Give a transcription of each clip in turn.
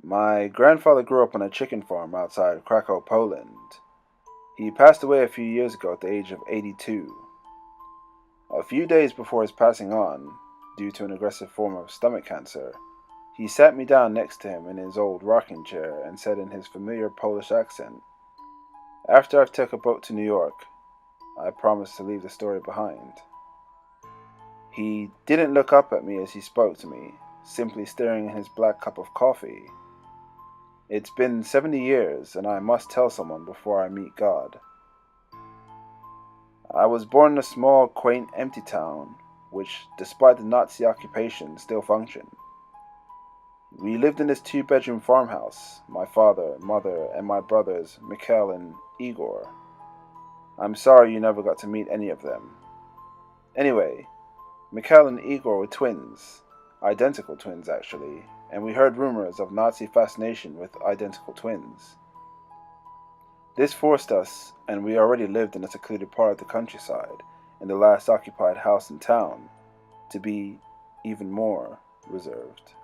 My grandfather grew up on a chicken farm outside Krakow, Poland. He passed away a few years ago at the age of 82. A few days before his passing on, due to an aggressive form of stomach cancer, he sat me down next to him in his old rocking chair and said in his familiar Polish accent, "After I've took a boat to New York, I promise to leave the story behind." He didn't look up at me as he spoke to me, simply staring in his black cup of coffee. It's been 70 years, and I must tell someone before I meet God. I was born in a small, quaint, empty town, which, despite the Nazi occupation, still functioned. We lived in this two-bedroom farmhouse, my father, mother, and my brothers, Mikhail and Igor. I'm sorry you never got to meet any of them. Anyway, Mikhail and Igor were twins, identical twins actually, and we heard rumors of Nazi fascination with identical twins. This forced us, and we already lived in a secluded part of the countryside, in the last occupied house in town, to be even more reserved.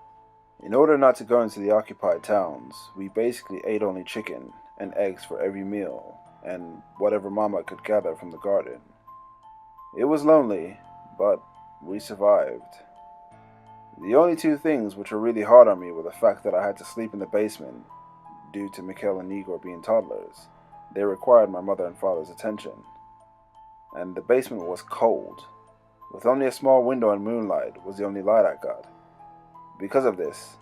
In order not to go into the occupied towns, we basically ate only chicken and eggs for every meal, and whatever Mama could gather from the garden. It was lonely, but we survived. The only two things which were really hard on me were the fact that I had to sleep in the basement, due to Mikhail and Igor being toddlers. They required my mother and father's attention. And the basement was cold, with only a small window and moonlight was the only light I got. Because of this,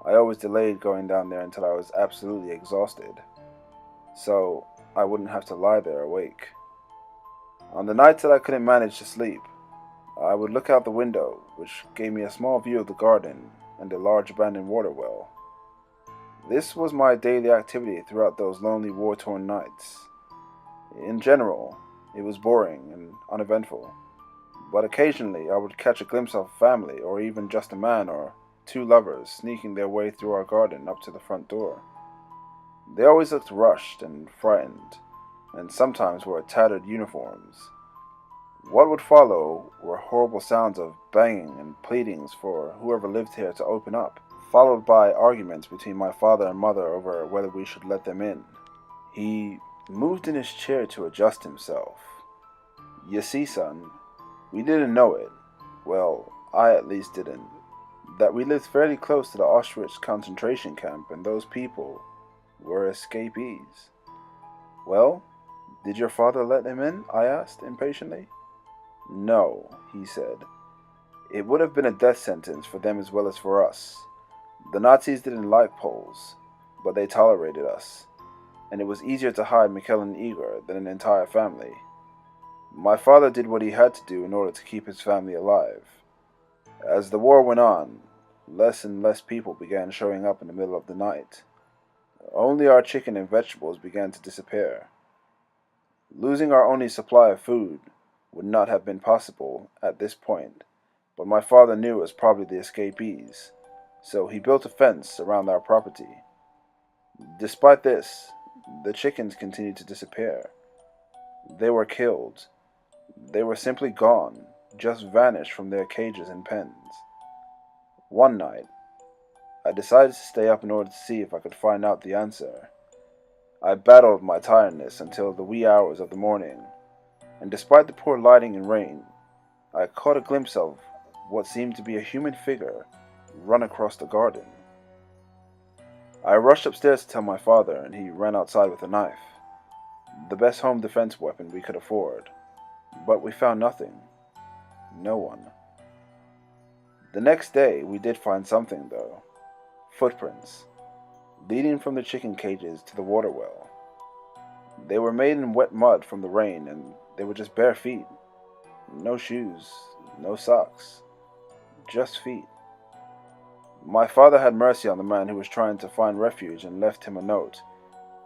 I always delayed going down there until I was absolutely exhausted, so I wouldn't have to lie there awake. On the nights that I couldn't manage to sleep, I would look out the window, which gave me a small view of the garden and a large abandoned water well. This was my daily activity throughout those lonely war-torn nights. In general, it was boring and uneventful, but occasionally I would catch a glimpse of a family or even just a man or two lovers sneaking their way through our garden up to the front door. They always looked rushed and frightened, and sometimes wore tattered uniforms. What would follow were horrible sounds of banging and pleadings for whoever lived here to open up, followed by arguments between my father and mother over whether we should let them in. He moved in his chair to adjust himself. "You see, son, we didn't know it. Well, I at least didn't. That we lived fairly close to the Auschwitz concentration camp, and those people were escapees." "Well, did your father let them in?" I asked impatiently. "No," he said. "It would have been a death sentence for them as well as for us. The Nazis didn't like Poles, but they tolerated us, and it was easier to hide Mikhail and Igor than an entire family. My father did what he had to do in order to keep his family alive. As the war went on, less and less people began showing up in the middle of the night. Only our chicken and vegetables began to disappear. Losing our only supply of food would not have been possible at this point, but my father knew it was probably the escapees, so he built a fence around our property. Despite this, the chickens continued to disappear. They were killed. They were simply gone, just vanished from their cages and pens. One night, I decided to stay up in order to see if I could find out the answer. I battled my tiredness until the wee hours of the morning, and despite the poor lighting and rain, I caught a glimpse of what seemed to be a human figure run across the garden. I rushed upstairs to tell my father, and he ran outside with a knife, the best home defense weapon we could afford. But we found nothing. No one. The next day, we did find something, though. Footprints, leading from the chicken cages to the water well. They were made in wet mud from the rain, and they were just bare feet. No shoes, no socks, just feet. My father had mercy on the man who was trying to find refuge and left him a note,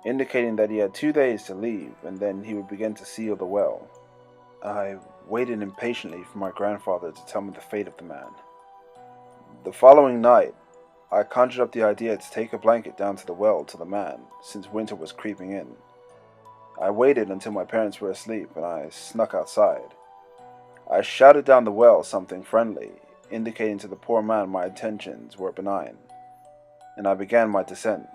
indicating that he had 2 days to leave and then he would begin to seal the well. I waited impatiently for my grandfather to tell me the fate of the man. The following night, I conjured up the idea to take a blanket down to the well to the man, since winter was creeping in. I waited until my parents were asleep and I snuck outside. I shouted down the well something friendly, indicating to the poor man my intentions were benign. and I began my descent,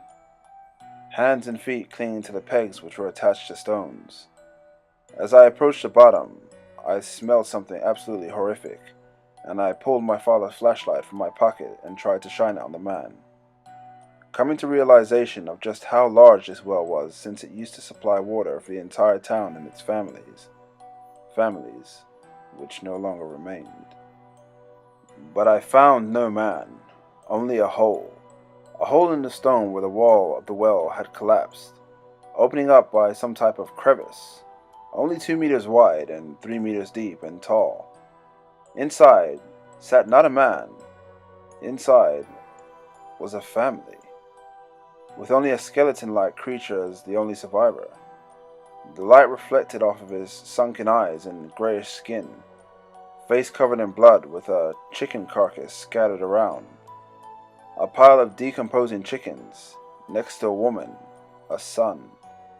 hands and feet clinging to the pegs which were attached to stones. As I approached the bottom, I smelled something absolutely horrific, and I pulled my father's flashlight from my pocket and tried to shine it on the man. Coming to realization of just how large this well was, since it used to supply water for the entire town and its families which no longer remained. But I found no man, only a hole in the stone where the wall of the well had collapsed, opening up by some type of crevice, only 2 meters wide and 3 meters deep and tall. Inside sat not a man, inside was a family, with only a skeleton-like creature as the only survivor. The light reflected off of his sunken eyes and grayish skin, face covered in blood with a chicken carcass scattered around. A pile of decomposing chickens, next to a woman, a son,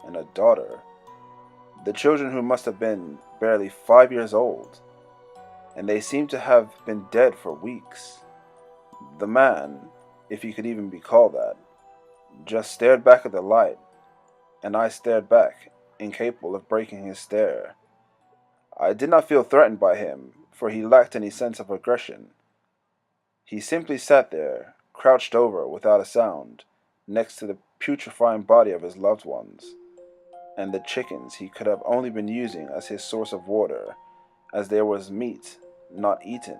and a daughter. The children who must have been barely 5 years old, and they seemed to have been dead for weeks. The man, if he could even be called that, just stared back at the light, and I stared back, incapable of breaking his stare. I did not feel threatened by him, for he lacked any sense of aggression. He simply sat there, crouched over without a sound, next to the putrefying body of his loved ones, and the chickens he could have only been using as his source of water, as there was meat not eaten.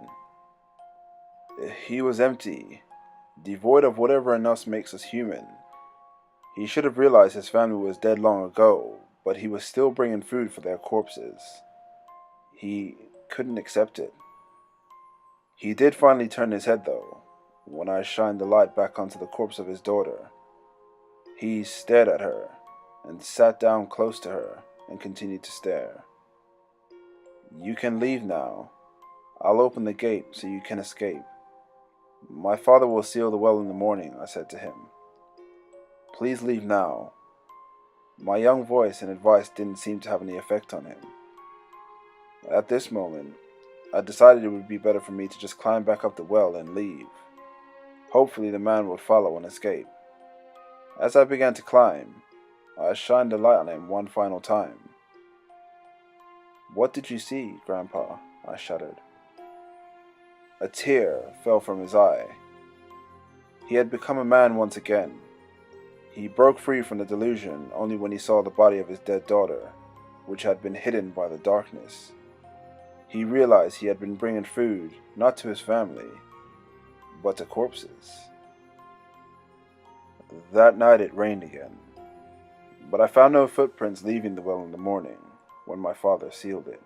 He was empty, devoid of whatever else makes us human. He should have realized his family was dead long ago, but he was still bringing food for their corpses. He couldn't accept it. He did finally turn his head, though, when I shined the light back onto the corpse of his daughter. He stared at her, and sat down close to her, and continued to stare. "You can leave now. I'll open the gate so you can escape. My father will seal the well in the morning," I said to him. "Please leave now." My young voice and advice didn't seem to have any effect on him. At this moment, I decided it would be better for me to just climb back up the well and leave. Hopefully the man would follow and escape. As I began to climb, I shined the light on him one final time. "What did you see, Grandpa?" I shuddered. A tear fell from his eye. He had become a man once again. He broke free from the delusion only when he saw the body of his dead daughter, which had been hidden by the darkness. He realized he had been bringing food, not to his family, but to corpses. That night it rained again, but I found no footprints leaving the well in the morning when my father sealed it.